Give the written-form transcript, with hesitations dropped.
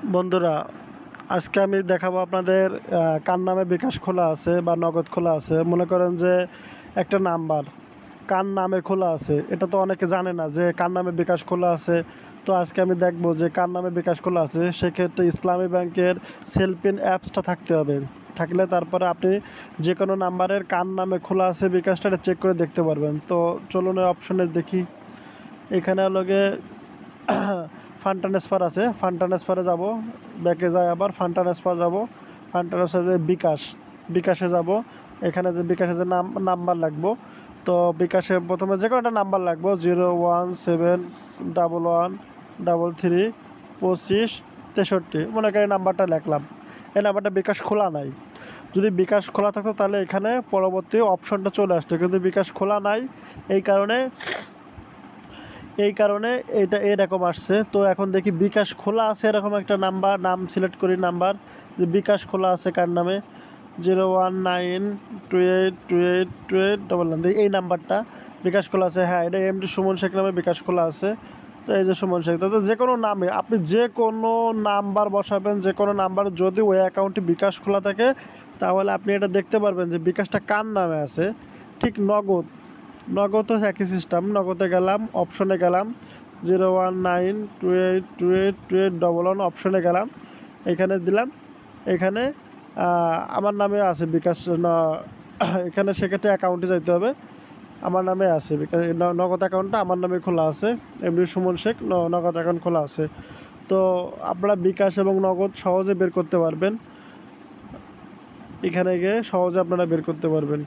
বন্ধুরা, আজকে আমি দেখাবো আপনাদের কার নামে বিকাশ খোলা আছে বা নগদ খোলা আছে। মনে করেন যে একটা নাম্বার কার নামে খোলা আছে, এটা তো অনেকে জানে না যে কার নামে বিকাশ খোলা আছে। তো আজকে আমি দেখবো যে কার নামে বিকাশ খোলা আছে। সেক্ষেত্রে ইসলামী ব্যাংকের সেলপিন অ্যাপসটা থাকতে হবে। থাকলে তারপরে আপনি যে কোনো নাম্বারের কার নামে খোলা আছে বিকাশটা চেক করে দেখতে পারবেন। তো চলুন ওই অপশনে দেখি। এখানে লগে ফান্ড ট্রান্সফার আছে, ফান্ড ট্রান্সফারে যাব, ব্যাকে যাই আবার ফান্ড ট্রান্সফার যাব, ফান্ড ট্রান্সফারে বিকাশে যাব। এখানে যে বিকাশে যে নাম্বার লাগবো, তো বিকাশে প্রথমে যে কোনো একটা নাম্বার লাগবো, 01711332563, মনে করি নাম্বারটা লিখলাম। এই নাম্বারটা বিকাশ খোলা নাই। যদি বিকাশ খোলা থাকতো তাহলে এখানে পরবর্তী অপশনটা চলে আসতো, কিন্তু বিকাশ খোলা নাই। এই কারণে এটা এরকম আসছে। তো এখন দেখি বিকাশ খোলা আছে এরকম একটা নাম সিলেক্ট করি, নাম্বার যে বিকাশ খোলা আছে কার নামে, 01928282899, এই নাম্বারটা বিকাশ খোলা আছে। হ্যাঁ, এটা এমডি সুমন শেখ নামে বিকাশ খোলা আছে। তো এই যে সুমন শেখ, তো যে কোনো নামে আপনি যে কোনো নাম্বার বসাবেন, যে কোনো নাম্বার যদি ওই অ্যাকাউন্টটি বিকাশ খোলা থাকে তাহলে আপনি এটা দেখতে পারবেন যে বিকাশটা কার নামে আছে। ঠিক নগদও একই সিস্টেম। নগদে গেলাম, অপশনে গেলাম, 01928282811 অপশনে গেলাম, এখানে দিলাম। এখানে আমার নামে আছে বিকাশ এখানে সেক্ষেত্রে অ্যাকাউন্টে যাইতে হবে। আমার নামে আছে বিকাশ নগদ অ্যাকাউন্টটা আমার নামে খোলা আছে, এমনি সুমন শেখ নগদ অ্যাকাউন্ট খোলা আছে। তো আপনারা বিকাশ এবং নগদ সহজে বের করতে পারবেন, এখানে গিয়ে সহজে আপনারা বের করতে পারবেন।